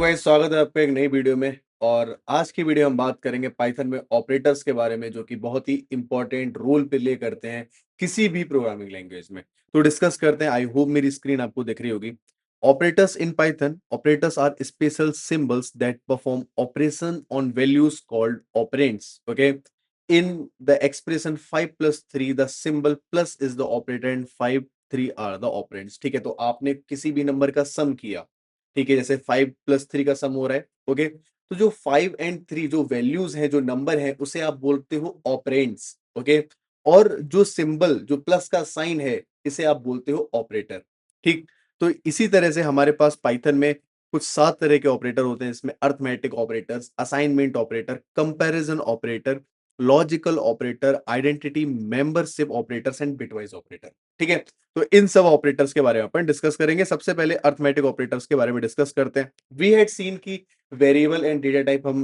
Guys, स्वागत है आपका एक नई वीडियो में। और आज की वीडियो हम बात करेंगे पाइथन में ऑपरेटर्स के बारे में, जो कि बहुत ही इंपॉर्टेंट रोल प्ले करते हैं किसी भी प्रोग्रामिंग लैंग्वेज में। तो डिस्कस करते हैं। आई होप मेरी स्क्रीन आपको दिख रही होगी। Operators in Python, operators are special symbols that perform operation on values called operands. Okay, in the expression 5 + 3 the symbol plus is the operator and 5 3 are the operands. ठीक है, तो आपने किसी भी नंबर का सम किया, ठीक है, जैसे 5 + 3 का सम हो रहा है। ओके, तो जो 5 और 3 जो वैल्यूज हैं, जो नंबर है, उसे आप बोलते हो ऑपरेंड्स। ओके, और जो सिंबल, जो प्लस का साइन है, इसे आप बोलते हो ऑपरेटर। ठीक, तो इसी तरह से हमारे पास पाइथन में कुछ 7 तरह के ऑपरेटर होते हैं। इसमें arithmetic operators, assignment operator, comparison operator, logical operator, identity membership operators and bitwise operator. ठीक है, तो इन सब ऑपरेटर्स के बारे में अपन डिस्कस करेंगे। सबसे पहले अर्थमेटिक ऑपरेटर्स के बारे में डिस्कस करते हैं। वी हैड सीन की वेरिएबल एंड डेटा टाइप हम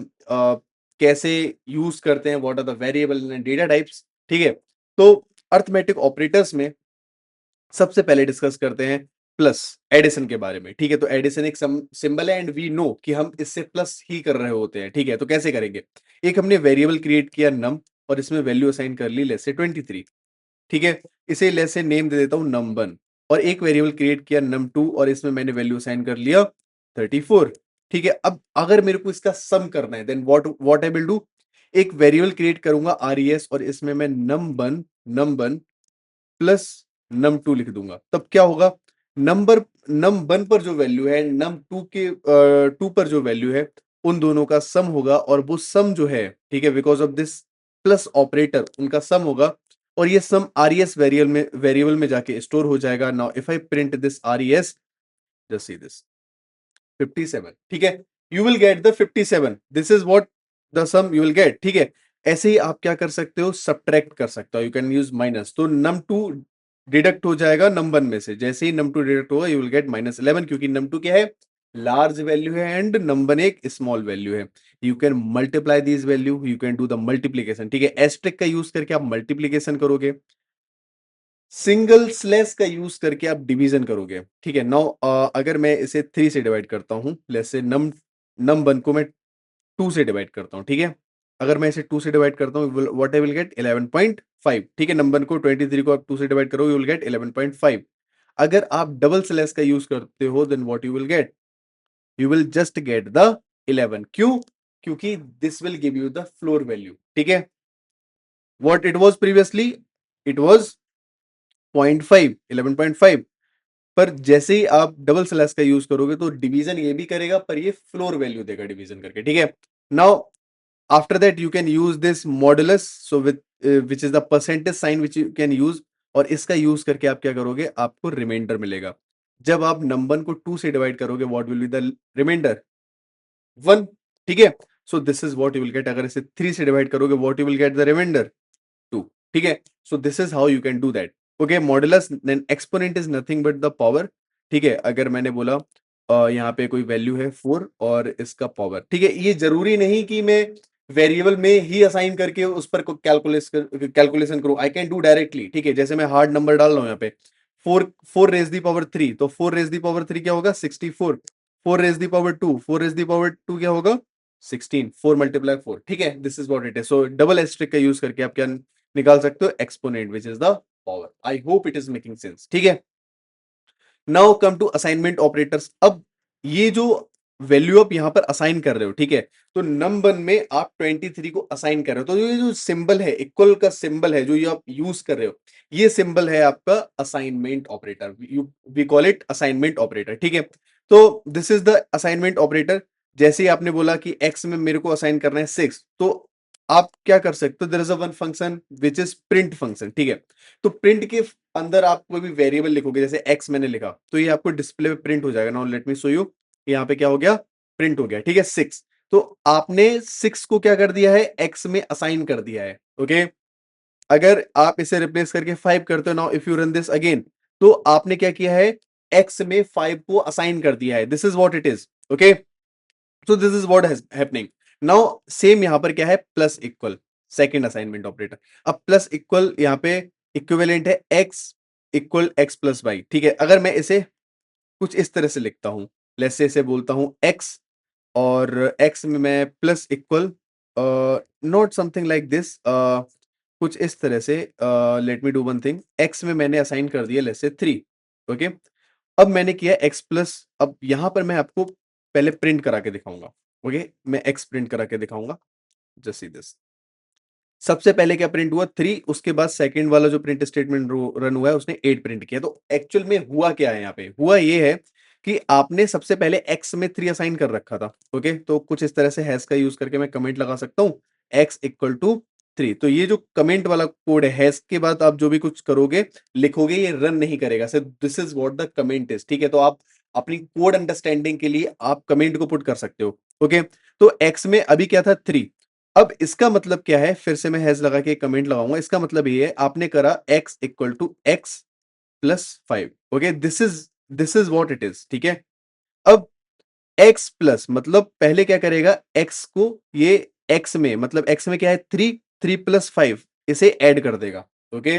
कैसे यूज करते हैं, what are the variable and data types. ठीक है, तो अर्थमेटिक ऑपरेटर्स में सबसे पहले डिस्कस करते हैं प्लस एडिशन के बारे में। ठीक है, तो एडिशन एक सिंबल है एंड वी नो कि हम इससे प्लस ही कर रहे होते हैं। ठीक है, तो कैसे करेंगे? एक हमने वेरिएबल क्रिएट किया नम, और इसमें वैल्यू असाइन कर ली लेट्स से 23। ठीक है, इसे लेट्स से नेम दे देता हूं num1। और एक वेरिएबल क्रिएट किया num2, और इसमें मैंने वैल्यू असाइन कर लिया 34। ठीक है, अब अगर मेरे को इसका सम करना है, then what I will do, एक वेरिएबल क्रिएट करूंगा res, और इसमें मैं num1 प्लस num2 लिख दूंगा। तब क्या होगा, नंबर num1 पर जो वैल्यू है, num2 के 2 पर जो वैल्यू है, उन दोनों का सम होगा। और वो सम जो है, ठीक है, because of this plus operator, उनका सम होगा। और ये सम res वेरिएबल में जाके स्टोर हो जाएगा। Now if I print this res, just see this 57। ठीक है, you will get the 57। This is what the sum you will get. ठीक है, ऐसे ही आप क्या कर सकते हो, सब्ट्रैक्ट कर सकते हो। यू कैन यूज माइनस, तो num2 डिडक्ट हो जाएगा num1 में से। जैसे ही num2 डिडक्ट होगा, यू विल गेट -11, क्योंकि num2 क्या है, लार्ज वैल्यू है, एंड num1 एक स्मॉल वैल्यू है। You can multiply this value, you can do the multiplication. ठीक है, एस्ट्रिक का यूज करके आप मल्टीप्लीकेशन करोगे, सिंगल स्लैश का यूज करके आप डिवीजन करोगे। ठीक है, नाउ अगर मैं इसे 3 से डिवाइड करता हूं, लेट्स से num1 को मैं 2 से डिवाइड करता हूं। ठीक है, अगर मैं इसे 2 से डिवाइड करता हूं, व्हाट आई विल गेट 11.5। ठीक है, नंबर को 23 को आप 2 से डिवाइड करोगे, यू विल गेट 11.5। अगर आप डबल स्लैश का यूज करते हो, then what you will get, you will just get the 11। क्यों? क्योंकि this will give you the floor value. ठीक है, what it was previously, it was 0.5, 11.5। पर जैसे ही आप डबल स्लैश का यूज करोगे, तो डिवीजन ये भी करेगा, पर ये फ्लोर वैल्यू देगा डिवीजन करके। ठीक है, now after that you can use this modulus, so with which is the percentage sign which you can use. और इसका यूज करके आप क्या करोगे, आपको रिमाइंडर मिलेगा। जब आप नंबर को 2 से डिवाइड करोगे, what will be the reminder, 1। ठीक है, so this is what you will get. अगर इसे 3 से डिवाइड करोगे, what you will get the reminder, 2। ठीक है, so this is how you can do that. Okay, modulus then exponent is nothing but the power. ठीक है, अगर मैंने बोला यहाँ पे कोई वैल्यू है 4 और इसका पावर। ठीक है, ये जरूरी नहीं कि मैं वेरिएबल में ही असाइन करके उस पर कैलकुलेशन करूं। I can do directly. ठीक है, जैसे मैं हार्ड नंबर डाल रहा हूं यहाँ पे, 4 4 रेज दी पावर 3, तो 4 रेज दी पावर 3 क्या होगा, 64। 4 raise the power 2, 4 raise the power 2 क्या होगा, 16। 4 × 4। ठीक है, this is what it is. So double asterisk का यूज करके आप क्या निकाल सकते हो, exponent which is the power. I hope it is making sense. ठीक है, now come to assignment operators. अब ये जो वैल्यू आप यहां पर असाइन कर रहे हो, ठीक है, तो नंबर में आप 23 को असाइन कर रहे हो, तो ये जो सिंबल है, इक्वल का सिंबल है, जो ये आप यूज कर रहे हो, ये सिंबल है आपका assignment operator. We call it assignment operator. ठीक है, तो this is the assignment operator. जैसे ही आपने बोला कि एक्स में मेरे को असाइन करना है 6, तो आप क्या कर सकते हो, there is a one function which is print function. ठीक है, तो प्रिंट के अंदर आप कोई भी वेरिएबल लिखोगे, जैसे एक्स मैंने लिखा, तो ये आपको डिस्प्ले पे प्रिंट हो जाएगा। Now let me show you, यहाँ पे क्या हो गया, प्रिंट हो गया। ठीक है, 6। तो आपने 6 को क्या कर दिया है, एक्स में असाइन कर दिया है। ओके, अगर आप इसे रिप्लेस करके 5 करते हो, now if you run this again, तो आपने क्या किया है, एक्स में 5 को असाइन कर दिया है। This is what it is. Okay, so this is what happening. Now same यहां पर क्या है, plus equal, second assignment operator. अब प्लस इक्वल यहां पे इक्विवेलेंट है X equal X plus Y. ठीक है, अगर मैं इसे कुछ इस तरह से लिखता हूं, लेट्स से इसे बोलता हूं एक्स और x में मैं plus equal not something like this, कुछ इस तरह से, let me do one thing, x में मैंने असाइन कर दिया लेट्स से 3, ओके। अब मैंने किया x प्लस, अब यहाँ पर मैं आपको पहले प्रिंट करा के दिखाऊंगा, ओके, मैं x प्रिंट करा के दिखाऊंगा, जस्ट सी दिस। सबसे पहले क्या प्रिंट हुआ 3, उसके बाद सेकंड वाला जो प्रिंट स्टेटमेंट रन हुआ है उसने 8 प्रिंट किया। तो एक्चुअल में हुआ क्या है, यहाँ पे हुआ ये है कि आपने सबसे पहले x में 3 असाइन कर रखा था, ओके। तो कुछ इस तरह से हैश का यूज करके मैं कमेंट लगा सकता हूँ x इक्वल टू 3। तो ये जो कमेंट वाला कोड है, हैश के बाद आप जो भी कुछ करोगे लिखोगे ये रन नहीं करेगा, सिर्फ this is what the comment is, ठीक है। तो आप अपनी कोड अंडरस्टैंडिंग के लिए आप कमेंट को पुट कर सकते हो, ओके। तो x में अभी क्या था 3, अब इसका मतलब क्या है, फिर से मैं हैश लगा के कमेंट लगाऊंगा, इसका मतलब ये है आपने करा x equal to x plus 5, okay, this is what it is, ठीक है। अब x प्लस मतलब पहले क्या करेगा, x को ये x में मतलब x में क्या है 3, 3 प्लस 5 इसे ऐड कर देगा, ओके।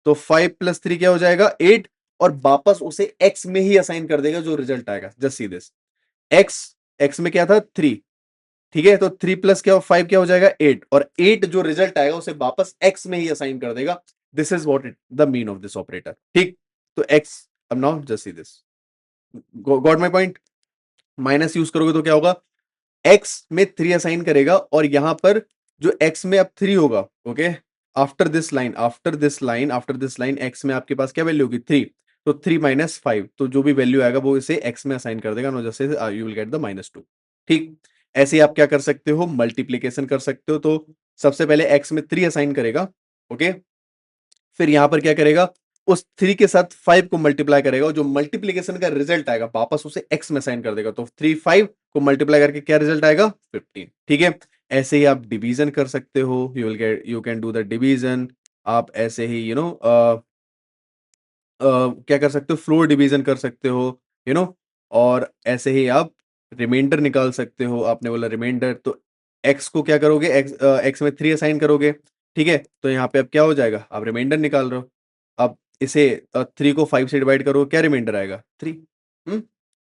तो 5 प्लस 3 क्या हो जाएगा 8, और वापस उसे x में ही असाइन कर देगा जो रिजल्ट आएगा, जस्ट सी दिस। x में क्या था 3, ठीक है, तो 3 प्लस क्या 5 क्या हो जाएगा 8, और 8 जो रिजल्ट आएगा उसे वापस x में ही असाइन कर देगा। This is what it the mean of this operator, ठीक। तो x, अब now just see this, got my point. Minus use करोगे तो क्या होगा, x में 3 असाइन करेगा और यहां पर जो x में अब 3 होगा, okay, after this line x में आपके पास क्या वैल्यू होगी 3, तो 3 माइनस 5, तो जो भी वैल्यू आएगा वो इसे x में असाइन कर देगा, नो जैसे यू विल गेट द -2, ठीक। ऐसे ही आप क्या कर सकते हो, मल्टीप्लीकेशन कर सकते हो। तो सबसे पहले x में 3 असाइन करेगा, ओके, फिर यहां पर क्या करेगा, उस 3 के साथ 5 को मल्टीप्लाई करेगा और जो मल्टीप्लीकेशन का रिजल्ट आएगा वापस उसे x में साइन कर देगा। तो 3 5 को मल्टीप्लाई करके क्या रिजल्ट आएगा 15, ठीक है। ऐसे ही आप डिवीजन कर सकते हो, you can do the division. आप ऐसे ही क्या कर सकते हो, फ्लोर डिवीजन कर सकते हो, और ऐसे ही आप रिमाइंडर निकाल सकते हो। आपने बोला रिमाइंडर, तो x को क्या करोगे, x में 3 असाइन करोगे, ठीक है। तो यहाँ पे अब क्या हो जाएगा, आप रिमाइंडर निकाल रहे हो। अब इसे 3 को 5 से डिवाइड करो, क्या रिमाइंडर आएगा 3,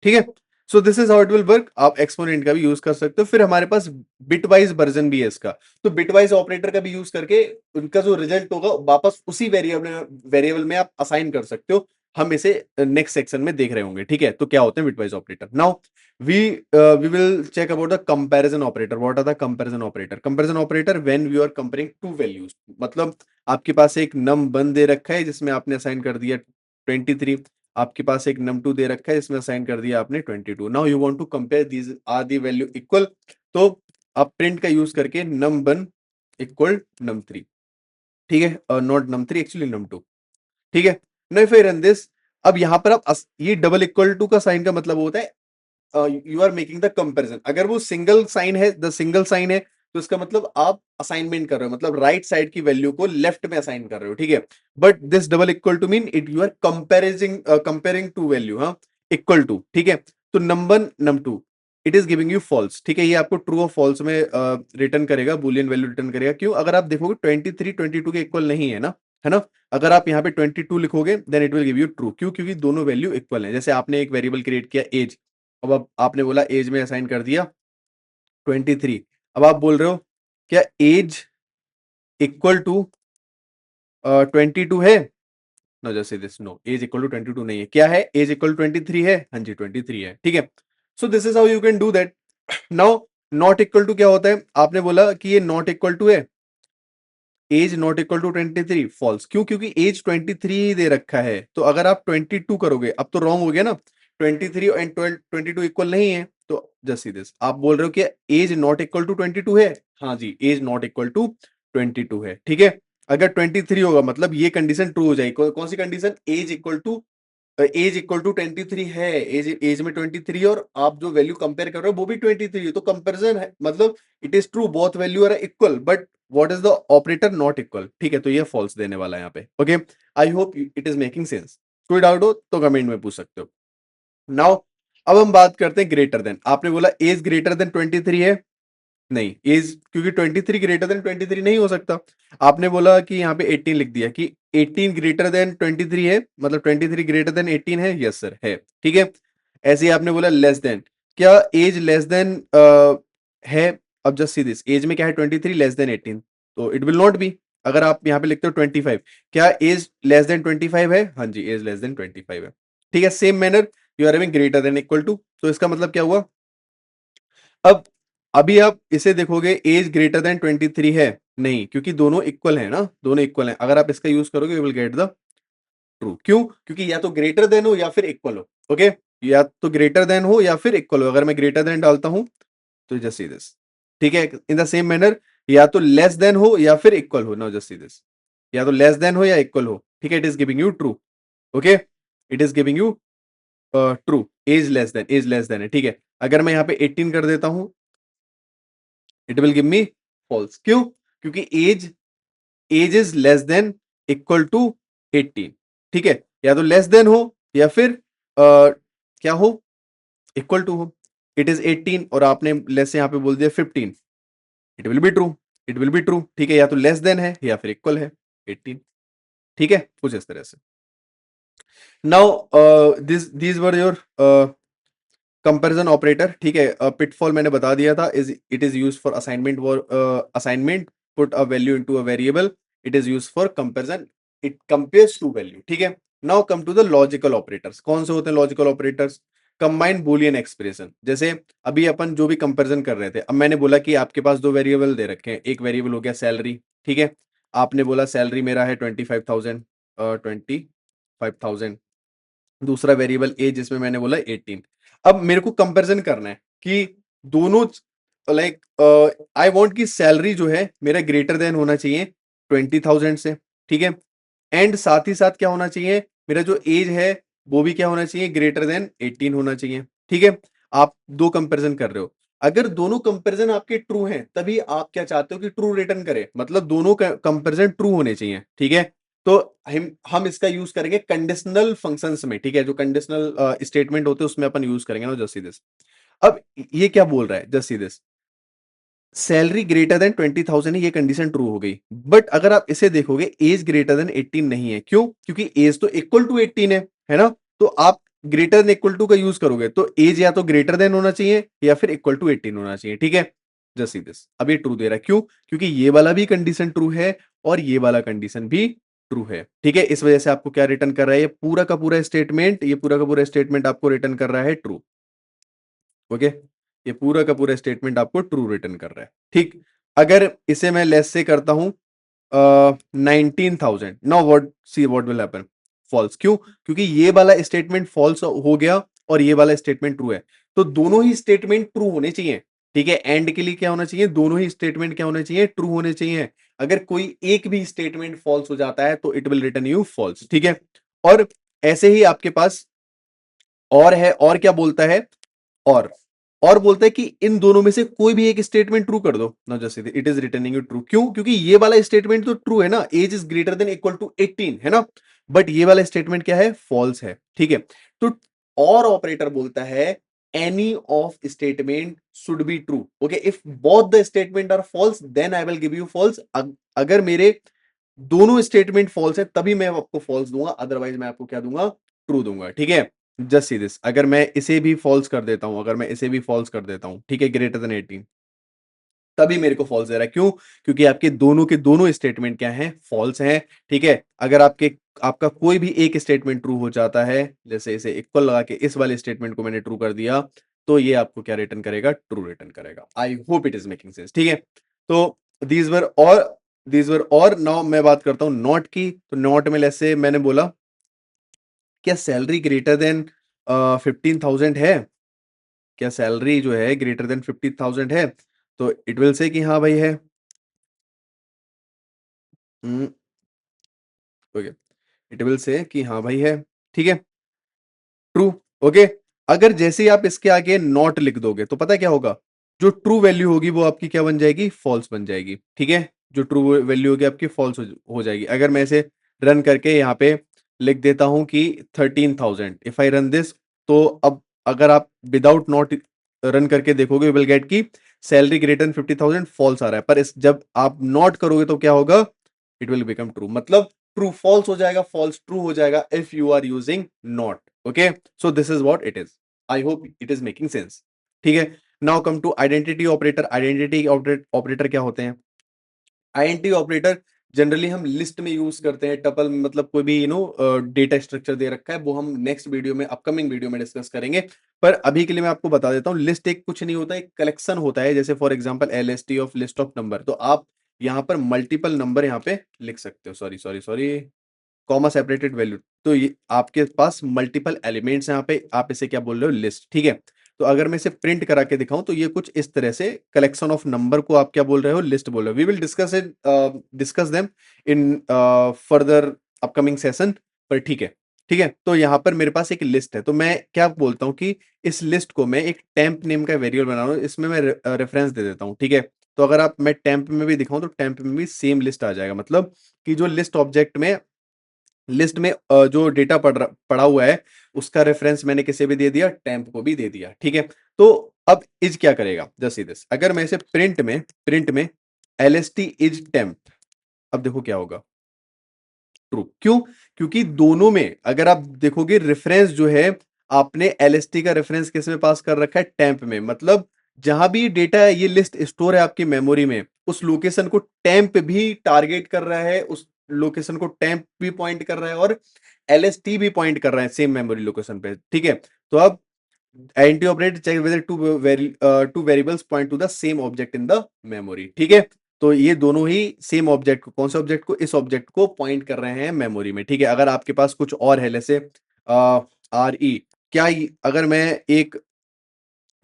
ठीक है। So this is how it will work. आप एक्सपोनेंट का भी यूज कर सकते हो। फिर हमारे पास बिटवाइज वर्जन भी है इसका, तो बिटवाइज ऑपरेटर का भी यूज करके उनका जो रिजल्ट होगा वापस उसी वेरिएबल में आप असाइन कर सकते हो। हम इसे नेक्स्ट सेक्शन में देख रहे होंगे, ठीक है। तो क्या होते हैं bitwise operator, now we we will check about the comparison operator. What are the comparison operator, comparison operator when we are comparing two values. मतलब आपके पास एक num1 दे रखा है जिसमें आपने असाइन कर दिया 23, आपके पास एक num2 दे रखा है इसमें असाइन कर दिया आपने 22। Now you want to compare these, are the value equal, तो आप प्रिंट का यूज करके num1 इक्वल num3, ठीक है, नॉट num3 एक्चुअली num2, ठीक है। No if I run this, अब यहां पर आप ये डबल इक्वल टू का साइन का मतलब होता है you are making the comparison. अगर वो सिंगल साइन है, द सिंगल साइन है, तो इसका मतलब आप असाइनमेंट कर रहे हो, मतलब राइट साइड की वैल्यू को लेफ्ट में असाइन कर रहे हो, ठीक है। But this double equal to mean it you are comparing two value, हाँ, इक्वल टू, ठीक है। तो number num2 it is giving you false, ठीक है, ये आपको ट्रू और फॉल्स में रिटर्न करेगा, बुलियन वैल्यू रिटर्न करेगा। क्यों, अगर आप देखोगे 23 22 के इक्वल नहीं है ना, है ना। अगर आप यहाँ पे 22 लिखोगे then it will give you true, क्यों, क्योंकि दोनों वैल्यू इक्वल है। जैसे आपने एक वेरिएबल क्रिएट किया एज, अब आपने बोला एज में असाइन कर दिया 23, अब आप बोल रहे हो क्या एज इक्वल टू 22 है, नो जैसे this, no, age equal to 22 नहीं है, क्या है, एज इक्वल टू 23 है, हाँ जी 23 है, ठीक है। So this is how you can do that. Now not equal to क्या होता है, आपने बोला कि ये नॉट इक्वल टू है, age not equal to 23, false, क्यों, क्योंकि एज 23 दे रखा है। तो अगर आप 22 करोगे अब तो रॉन्ग हो गया ना, 23 एंड 22 इक्वल नहीं है। तो जस्ट सी दिस, आप बोल रहे हो कि एज नॉट इक्वल टू 22 है, हाँ जी, एज नॉट इक्वल टू 22 है, ठीक है। अगर 23 होगा मतलब ये कंडीशन ट्रू हो जाएगी। कौन सी कंडीशन, एज इक्वल टू 23 है, एज में 23 और आप जो वैल्यू कंपेयर कर रहे हो वो भी 23 है, तो कंपैरिजन है, मतलब it is true, both value are equal, but what is the operator not equal, ठीक है। तो ये फॉल्स देने वाला है यहाँ पे, okay. I hope it is making sense. कोई डाउट हो तो कमेंट में पूछ सकते हो। नाउ अब हम बात करते हैं ग्रेटर देन। आपने बोला एज ग्रेटर देन 23 है, नहीं, एज क्योंकि 23 ग्रेटर देन 23 नहीं हो सकता। आपने बोला कि यहाँ पे 18 लिख दिया कि 18 ग्रेटर देन 23 है, मतलब 23 ग्रेटर देन 18 है, यस सर है, ठीक है। ऐसे ही आपने बोला लेस देन, क्या एज लेस देन है? अब जस्ट सी दिस, एज में क्या है 23, लेस देन 18, तो इट विल नॉट बी। अगर आप यहाँ पे लिखते हो 25, क्या एज लेस देन 25 है? हाँ जी, एज लेस देन 25 है। ठीक है, same manner you are having greater than equal to, तो इसका मतलब क्या हुआ? अब अभी आप इसे देखोगे, एज ग्रेटर देन 23 है नहीं, क्योंकि दोनों इक्वल है ना, दोनों इक्वल है। अगर आप इसका यूज करोगे you will get the true. क्यों? क्योंकि या तो ग्रेटर देन हो या फिर इक्वल हो। ओके, या तो ग्रेटर देन हो या फिर इक्वल हो। अगर मैं ग्रेटर देन डालता हूं तो जस्ट सी दिस, ठीक है, इन द सेम मैनर, या तो लेस देन हो या फिर इक्वल हो। नाउ जस्ट सी दिस, या तो लेस देन हो या इक्वल हो। ठीक है, it is giving you true. Okay, it is giving you true. Age less than है। ठीक है, अगर मैं यहाँ पे 18 कर देता हूं, it will give me false. क्यों? क्योंकि age is less than equal to 18। ठीक है, या तो लेस देन हो या फिर क्या हो, इक्वल टू हो। इट इज 18 और आपने लेस यहाँ पे बोल दिया 15, it will be true. It will be true. ठीक है, या तो लेस देन है या फिर इक्वल है 18। ठीक है, कुछ इस तरह से। Now these were your comparison operator. ठीक है, पिटफॉल मैंने बता दिया था, is it is use for assignment, assignment, put a value into a variable, it is use for comparison, it compares two value. ठीक है, now come to the logical operators. कौन से होते हैं logical operators? Combined boolean expression. जैसे अभी अपन जो भी कंपैरिजन कर रहे थे, अब मैंने बोला कि आपके पास दो वेरिएबल दे रखे हैं, एक वेरिएबल हो गया सैलरी। ठीक है, आपने बोला सैलरी मेरा है 25,000, 25,000, दूसरा वेरिएबल ए जिसमें मैंने बोला 18। अब मेरे को कंपैरिजन करना है कि दोनों, लाइक आई वांट कि सैलरी जो है मेरा ग्रेटर देन होना चाहिए 20,000 से। ठीक है, एंड साथ ही साथ क्या होना चाहिए, मेरा जो एज है वो भी क्या होना चाहिए, ग्रेटर देन 18 होना चाहिए। ठीक है, आप दो कंपैरिजन कर रहे हो, अगर दोनों कंपैरिजन आपके ट्रू हैं तभी आप क्या चाहते हो कि ट्रू रिटर्न करे, मतलब दोनों कंपैरिजन ट्रू होने चाहिए। ठीक है, तो हम इसका यूज करेंगे कंडीशनल फंक्शंस में। ठीक है, जो कंडीशनल स्टेटमेंट होते हैं उसमें अपन यूज करेंगे ना, जस्ट सी दिस। अब ये क्या बोल रहा है, just see this, salary greater than 20,000 है, ये कंडीशन ट्रू हो गई। बट अगर आप इसे देखोगे, एज ग्रेटर देन 18 नहीं है। क्यों? क्योंकि एज तो इक्वल टू 18 है ना, तो आप ग्रेटर देन इक्वल टू का यूज करोगे तो एज या तो ग्रेटर देन होना चाहिए या फिर इक्वल टू 18 होना चाहिए। ठीक है, जस्ट सी दिस, अब ये ट्रू दे रहा है। क्यों? क्योंकि ये वाला भी कंडीशन ट्रू है और ये वाला कंडीशन भी ट्रू है। ठीक है, इस वजह से आपको क्या रिटर्न कर रहा है, ये पूरा का पूरा स्टेटमेंट, ये पूरा का पूरा स्टेटमेंट आपको रिटर्न कर रहा है ट्रू। ओके, ये पूरा का पूरा स्टेटमेंट आपको ट्रू रिटर्न कर रहा है। ठीक, अगर इसे मैं लेस से करता हूं 19,000, now what, see what will happen, false. क्यों? क्योंकि ये वाला स्टेटमेंट फॉल्स हो गया और ये वाला स्टेटमेंट ट्रू है, तो दोनों ही स्टेटमेंट ट्रू होने चाहिए। ठीक है, एंड के लिए क्या होना चाहिए, दोनों ही स्टेटमेंट क्या होने चाहिए, ट्रू होने चाहिए। अगर कोई एक भी स्टेटमेंट फॉल्स हो जाता है तो it will return you false. ठीक है, और ऐसे ही आपके पास और है, और क्या बोलता है, और और बोलता है कि इन दोनों में से कोई भी एक स्टेटमेंट ट्रू कर दो। ना just it is returning you true. क्यों? क्योंकि ये वाला स्टेटमेंट तो ट्रू है ना, age is greater than equal to 18 है ना, बट ये वाला स्टेटमेंट क्या है, फॉल्स है। ठीक है, तो और ऑपरेटर बोलता है any of statement should be true. Okay, if both the statement are false then I will give you false. अगर मेरे दोनों स्टेटमेंट फॉल्स है तभी मैं आपको फॉल्स दूंगा, अदरवाइज मैं आपको क्या दूंगा, ट्रू दूंगा। ठीक है, जस्ट सी दिस, अगर मैं इसे भी फॉल्स कर देता हूं, अगर मैं इसे भी फॉल्स कर देता हूं, ठीक है, ग्रेटर देन 18, तभी मेरे को फॉल्स दे रहा है। क्यों? क्योंकि आपके दोनों के दोनों स्टेटमेंट क्या हैं, फॉल्स हैं। ठीक है, अगर आपका कोई भी एक स्टेटमेंट ट्रू हो जाता है, जैसे इसे इक्वल लगा के इस वाले स्टेटमेंट को मैंने ट्रू कर दिया, तो ये आपको क्या रिटर्न करेगा, ट्रू रिटर्न करेगा। आई hope it is making sense. ठीक है, तो दीज वर और नाउ मैं बात करता हूं नॉट की। तो नॉट में जैसे मैंने बोला, क्या सैलरी ग्रेटर देन 15,000 है, क्या सैलरी जो है ग्रेटर देन 50,000 है, तो इट विल से कि हाँ भाई है। ओके, इट विल से कि हाँ भाई है। ठीक है, ट्रू। ओके, अगर जैसे ही आप इसके आगे नॉट लिख दोगे तो पता है क्या होगा, जो ट्रू वैल्यू होगी वो आपकी क्या बन जाएगी, फॉल्स बन जाएगी। ठीक है, जो ट्रू वैल्यू होगी आपकी फॉल्स हो जाएगी। अगर मैं इसे रन करके यहाँ पे लिख देता हूं कि 13,000, इफ आई रन दिस, तो अब अगर आप विदाउट नॉट रन करके देखोगे विल गेट की सैलरी ग्रेटर देन 50,000, फॉल्स आ रहा है। पर इस जब आप नॉट करोगे तो क्या होगा, इट विल बिकम ट्रू, मतलब ट्रू फॉल्स हो जाएगा, फॉल्स ट्रू हो जाएगा if you are using not. Okay, so this is what it is. I hope it is making sense. ठीक है। Now come to identity operator. Identity operator क्या होते हैं? आईएनटी ऑपरेटर जनरली हम लिस्ट में use करते हैं, टपल मतलब कोई भी डेटा स्ट्रक्चर दे रखा है, वो हम नेक्स्ट वीडियो में, अपकमिंग वीडियो में डिस्कस करेंगे। पर अभी के लिए मैं आपको बता देता हूँ, लिस्ट एक कुछ नहीं होता, एक कलेक्शन होता है। जैसे for example LST of list of number, तो आप यहाँ पर मल्टीपल नंबर यहाँ पे लिख सकते हो, sorry sorry sorry, comma separated value. तो ये आपके पास मल्टीपल एलिमेंट्स यहाँ पे, आप इसे क्या बोल रहे हो? लिस्ट। ठीक है। तो अगर मैं इसे प्रिंट करा के दिखाऊं तो ये कुछ इस तरह से कलेक्शन ऑफ नंबर को आप क्या बोल रहे हो? लिस्ट बोल रहे हो। We will discuss them in further upcoming session. पर ठीक है, ठीक है। तो यहाँ पर मेरे पास एक लिस्ट है, तो मैं क्या बोलता हूँ कि इस लिस्ट को मैं एक टेम्प नेम का वेरिएबल बना रहा हूँ, इसमें मैं रेफरेंस दे देता हूँ। ठीक है। तो अगर आप मैं टेम्प में भी दिखाऊं तो टेम्प में भी सेम लिस्ट आ जाएगा, मतलब कि जो लिस्ट ऑब्जेक्ट में, लिस्ट में जो डेटा पड़ा हुआ है उसका रेफरेंस मैंने किसे भी दे दिया? टेम्प को भी दे दिया। ठीक है। तो अब इज क्या करेगा? जस्ट दिस, अगर मैं इसे प्रिंट में एलएसटी इज टेम्प, अब देखो क्या होगा? ट्रू। क्यों? क्योंकि दोनों में अगर आप देखोगे रेफरेंस जो है, आपने एलएसटी का रेफरेंस किस में पास कर रखा है? टेम्प में। मतलब जहां भी डेटा है, ये लिस्ट स्टोर है आपकी मेमोरी में, उस लोकेशन को टेम्प भी टारगेट कर रहा है, उस लोकेशन को टेम्प भी पॉइंट कर रहा है और एलएसटी भी पॉइंट कर रहा है सेम मेमोरी लोकेशन पे। ठीक है। तो अब anti operator check whether two variables point to the same object in the memory. ठीक है। तो ये दोनों ही सेम ऑब्जेक्ट को, कौन से ऑब्जेक्ट को? इस ऑब्जेक्ट को पॉइंट कर रहे हैं मेमोरी में। ठीक है। अगर आपके पास कुछ और है, जैसे आर ई, अगर मैं एक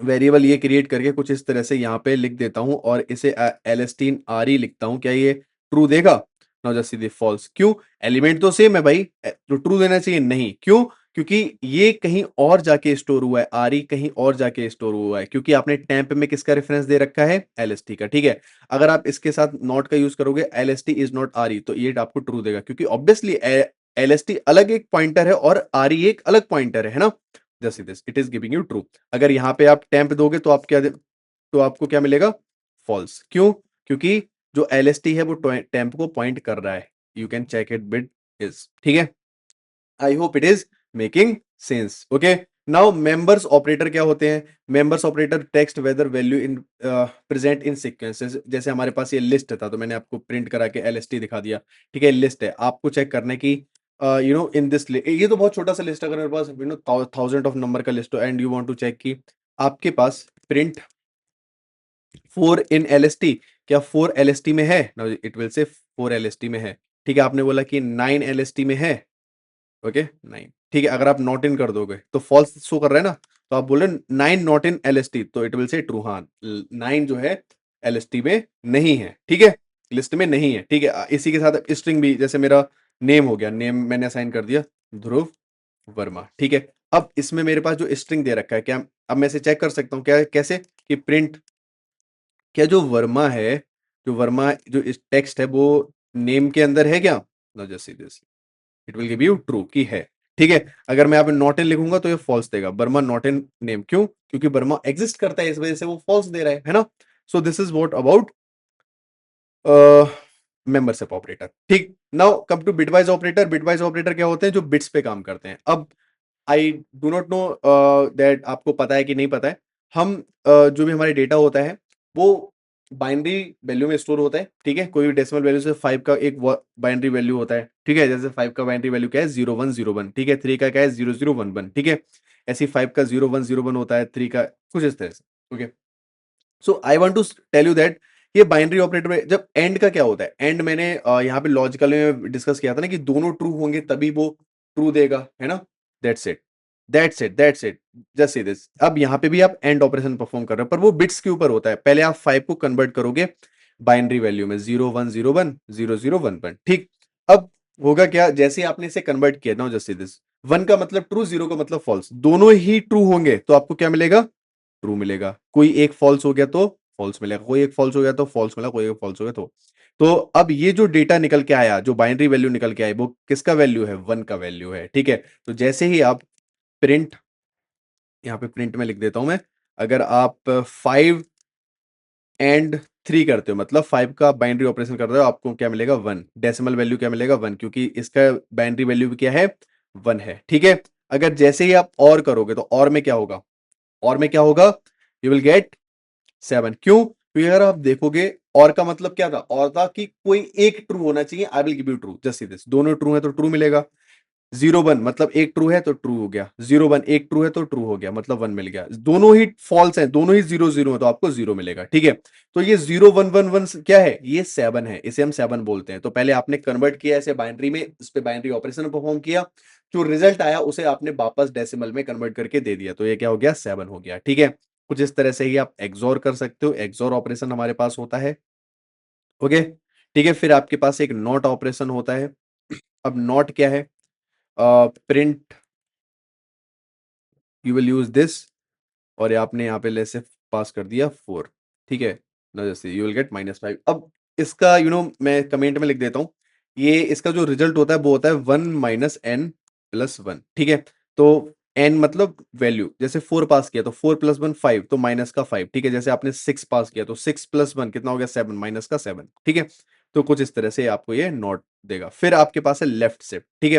वेरिएबल ये क्रिएट करके कुछ इस तरह से यहाँ पे लिख देता हूँ और इसे एलेस्टीन आर ई लिखता हूँ, क्या ये ट्रू देगा? नो, जस्ट सीधे फॉल्स। क्यों? एलिमेंट तो सेम है भाई, तो ट्रू देना चाहिए। नहीं, क्यों? क्योंकि ये कहीं और जाके स्टोर हुआ है, आर ई कहीं और जाके स्टोर हुआ है, क्योंकि आपने टेम्प में किसका रेफरेंस दे रखा है? एलएसटी का। ठीक है। अगर आप इसके साथ नॉट का यूज करोगे, LST is not R E, तो ये आपको ट्रू देगा, क्योंकि ऑब्वियसली एलएसटी अलग एक पॉइंटर है और आर ई एक अलग पॉइंटर है ना? Just this, it is giving you true. अगर यहाँ पे आप टेम्प दोगे तो आप तो आपको क्या मिलेगा? फॉल्स। क्यों? क्योंकि जो एलएसटी है वो टेम्प को पॉइंट कर रहा है। You can check it bit is. ठीक है। I hope it is making sense. Okay. Now members operator क्या होते हैं? Members operator text whether value in present in sequences. जैसे हमारे पास ये लिस्ट था, तो मैंने आपको प्रिंट करा के एलएसटी दिखा दिया। ठीक है। लिस्ट है, आपको चेक करना है कि इन दिस, ये तो बहुत छोटा सा लिस्ट है। अगर मेरे पास थाउजेंड ऑफ नंबर का लिस्ट हो and you want to check कि आपके पास प्रिंट 4 इन एलएसटी, क्या 4 एलएसटी में है? Now it will say 4 LST में है। ठीक है। आपने बोला कि 9 एलएसटी में है। ओके, 9। ठीक है। अगर आप नॉट इन कर दोगे तो फॉल्स शो कर रहा है ना, तो आप बोले 9 नॉट इन एलएसटी, तो इट विल से ट्रू। हाँ, 9 जो है एलएसटी में नहीं है। ठीक है। लिस्ट में नहीं है। ठीक है। इसी के साथ स्ट्रिंग भी, जैसे मेरा नेम हो गया, नेम मैंने असाइन कर दिया ध्रुव वर्मा। ठीक है। अब इसमें मेरे पास जो स्ट्रिंग दे रखा है, क्या अब मैं इसे चेक कर सकता हूँ? क्या, कैसे? कि प्रिंट, क्या जो वर्मा है, जो वर्मा जो इस टेक्स्ट है वो नेम के अंदर है क्या? No, just see this, it will give you true की है। ठीक है। अगर मैं यहाँ पे नॉट इन लिखूंगा तो ये फॉल्स देगा, बर्मा नॉट इन नेम। क्यों? क्योंकि बर्मा एग्जिस्ट करता है, इस वजह से वो फॉल्स दे रहा है ना? So this is what about membership operator. ठीक। Now come to bitwise operator. Bitwise operator क्या होते हैं? जो बिट्स पे काम करते हैं। अब I do not know that आपको पता है कि नहीं पता है। हम जो भी हमारे डेटा होता है वो बाइनरी वैल्यू में स्टोर होता है। ठीक है। कोई भी डेसिमल वैल्यू से 5 का एक बाइनरी वैल्यू होता है। ठीक है। जैसे 5 का बाइनरी वैल्यू क्या है? 0101। ठीक है। 3 का क्या है? 0011। ठीक है। ऐसी 5 का 0101 होता है, 3 का कुछ इस तरह से। Okay. So I want to tell you that ये बाइनरी ऑपरेटर में जब एंड का क्या होता है? एंड मैंने यहाँ पे लॉजिकल में डिस्कस किया था ना कि दोनों ट्रू होंगे तभी वो ट्रू देगा, है ना? That's it, that's it, just see this. अब यहाँ पे भी आप एंड ऑपरेशन परफॉर्म कर रहे हो, पर वो बिट्स के ऊपर होता है। पहले आप 5 को कन्वर्ट करोगे बाइनरी वैल्यू में, 0101 0011। ठीक। अब होगा क्या? जैसे ही आपने इसे कन्वर्ट किया ना, जस्ट सी दिस, 1 का मतलब ट्रू, 0 का मतलब फॉल्स, दोनों ही ट्रू होंगे तो आपको क्या मिलेगा? ट्रू मिलेगा। कोई एक फॉल्स हो गया तो फॉल्स मिलेगा, कोई एक फॉल्स हो गया तो फॉल्स मिला, कोई एक फॉल्स हो गया तो अब ये जो डेटा निकल के आया, जो बाइनरी वैल्यू निकल के आई, वो किसका वैल्यू है? 1 का वैल्यू है। ठीक है। तो जैसे ही आप प्रिंट, यहाँ पे प्रिंट में लिख देता हूं मैं, अगर आप 5 एंड 3 करते हो, मतलब 5 का बाइनरी ऑपरेशन कर रहे हो, आपको क्या मिलेगा? 1। डेसिमल वैल्यू क्या मिलेगा? 1, क्योंकि इसका बाइनरी वैल्यू भी क्या है? 1 है। ठीक है। अगर जैसे ही आप और करोगे तो और में क्या होगा? और में क्या होगा? You will gate 7। क्यों? क्योंकि अगर आप देखोगे और का मतलब क्या था, और था कि कोई एक ट्रू होना चाहिए, आई will give you true, just this, दोनों ट्रू है तो ट्रू मिलेगा। 0 1 मतलब एक ट्रू है तो ट्रू हो गया, 0 1 एक ट्रू है तो ट्रू हो गया, मतलब 1 मिल गया। दोनों ही फॉल्स हैं, दोनों ही 0 0 है तो आपको 0 मिलेगा, ठीक है। तो ये 0 1 1 1 क्या है? ये 7 है, इसे हम 7 बोलते हैं। तो पहले आपने कन्वर्ट किया ऐसे बाइनरी में, इस पे बाइनरी ऑपरेशन परफॉर्म किया, जो रिजल्ट आया उसे आपने वापस डेसिमल में कन्वर्ट करके दे दिया, तो ये क्या हो गया? 7 हो गया, ठीक है। कुछ इस तरह से ही आप एक्सोर कर सकते हो, एक्सोर ऑपरेशन हमारे पास होता है, ओके, ठीक है। फिर आपके पास एक नॉट ऑपरेशन होता है। अब नॉट क्या है? Print, you will use this, और ये आपने यहाँ पे लेसे पास कर दिया 4, ठीक है ना, जैसे यू विल गेट -5। अब इसका मैं कमेंट में लिख देता हूँ, ये इसका जो रिजल्ट होता है वो होता है 1 माइनस n प्लस 1, ठीक है। तो n मतलब वैल्यू, जैसे 4 पास किया तो 4 प्लस 1 5, तो माइनस का 5, ठीक है। जैसे आपने 6 पास किया तो 6 प्लस 1 कितना हो गया? 7, माइनस का 7, ठीक है। तो कुछ इस तरह से आपको ये नॉट देगा। फिर आपके पास है लेफ्ट शिफ्ट, ठीक है।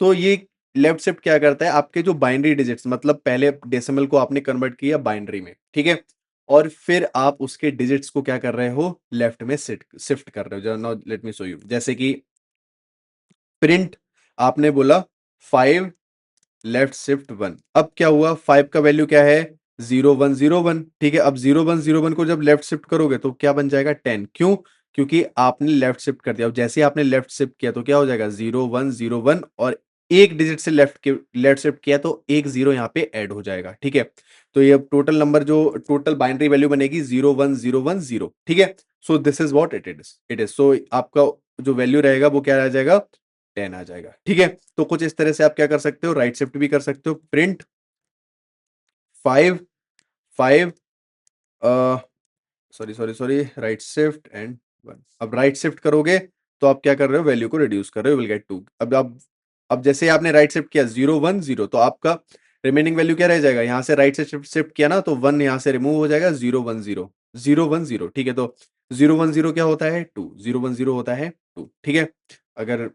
तो ये लेफ्ट शिफ्ट क्या करता है? आपके जो बाइनरी डिजिट्स, मतलब पहले डेसिमल को आपने कन्वर्ट किया बाइनरी में, ठीक है, और फिर आप उसके डिजिट्स को क्या कर रहे हो? लेफ्ट में शिफ्ट कर रहे हो। Now let me show you, जैसे कि प्रिंट, आपने बोला 5 लेफ्ट शिफ्ट 1, अब क्या हुआ? 5 का वैल्यू क्या है? 0 1 0 1, ठीक है। अब 0 1 0 1 को जब लेफ्ट शिफ्ट करोगे तो क्या बन जाएगा? 10। क्यों? क्योंकि आपने लेफ्ट शिफ्ट कर दिया। अब जैसे ही आपने लेफ्ट शिफ्ट किया तो क्या हो जाएगा? 0 1 0 1, और एक डिजिट से लेफ्ट शिफ्ट किया तो एक जीरो यहाँ पे ऐड हो जाएगा, ठीक है। तो ये टोटल नंबर, जो टोटल बाइनरी वैल्यू बनेगी 0 1 0 1 0, ठीक है। So this is what it is सो आपका जो वैल्यू रहेगा वो क्या आ जाएगा? 10 आ जाएगा, ठीक है। तो कुछ इस तरह से आप क्या कर सकते हो? राइट शिफ्ट भी कर सकते हो। Print 5 5, sorry sorry sorry, right shift and 1। अब राइट शिफ्ट करोगे तो आप क्या कर रहे हो? वैल्यू को रिड्यूस कर रहे हो, विल गेट 2। अब जैसे आपने राइट शिफ्ट किया 0 1 0, तो आपका रिमेनिंग वैल्यू क्या रह जाएगा? यहाँ से राइट से शिफ्ट किया ना, तो 1 यहाँ से रिमूव हो जाएगा, 0 1 0 0 1 0, ठीक है। तो 0 1 0 क्या होता है? 2, 0 1 0 होता है 2, ठीक है। अगर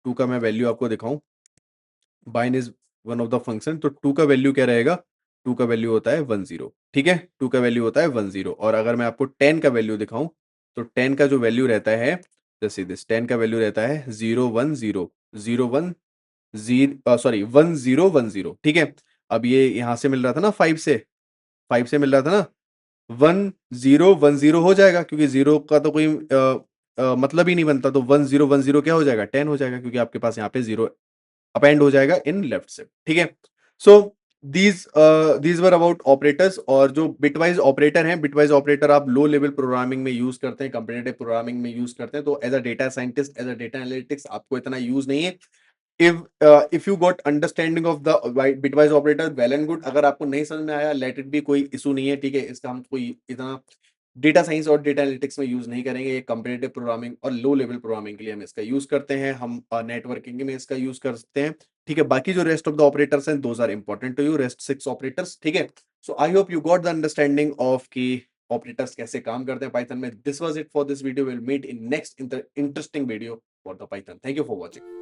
2 का मैं वैल्यू आपको दिखाऊं, बाइन is one of the function, तो 2 का वैल्यू क्या रहेगा? 2 का वैल्यू होता है 1 0, ठीक है। 2 का वैल्यू होता है 1 0, और अगर मैं आपको 10 का वैल्यू दिखाऊं, तो 10 का जो वैल्यू रहता है, जैसे दिस, 10 का वैल्यू रहता है 0 1 0 0 1 0, सॉरी 1 0 1 0, ठीक है। अब ये यहाँ से मिल रहा था ना 5 से मिल रहा था ना, 1 0 1 0 हो जाएगा, क्योंकि जीरो का तो कोई मतलब ही नहीं बनता, तो 1 0 1 0 क्या हो जाएगा? 10 हो जाएगा, क्योंकि आपके पास यहाँ पे जीरो अपेंड हो जाएगा इन लेफ्ट से, ठीक है। So these were about operators, और जो बिटवाइज ऑपरेटर हैं, बिटवाइज ऑपरेटर आप लो लेवल प्रोग्रामिंग में यूज करते हैं, कंपेटिटिव प्रोग्रामिंग में यूज करते हैं। तो as a data scientist, as a data analytics आपको इतना यूज नहीं है। If you got understanding of the bitwise operator, well and good. अगर आपको नहीं समझ में आया, लेट इट बी, कोई इशू नहीं है, ठीक है। इसका हम कोई इतना डेटा साइंस और डेटा एनालिटिक्स में यूज नहीं करेंगे। ये कंपेटिटिव प्रोग्रामिंग और लो लेवल प्रोग्रामिंग के लिए हम इसका यूज करते हैं, हम नेटवर्किंग में इसका यूज करते हैं, ठीक है। बाकी जो रेस्ट ऑफ द ऑपरेटर्स हैं, those are important to you, rest 6 operators, ठीक है। So I hope you got the understanding of की ऑपरेटर्स कैसे काम करते हैं पाइथन में। This was it for this video, will meet in next interesting video for the Python. Thank you for watching.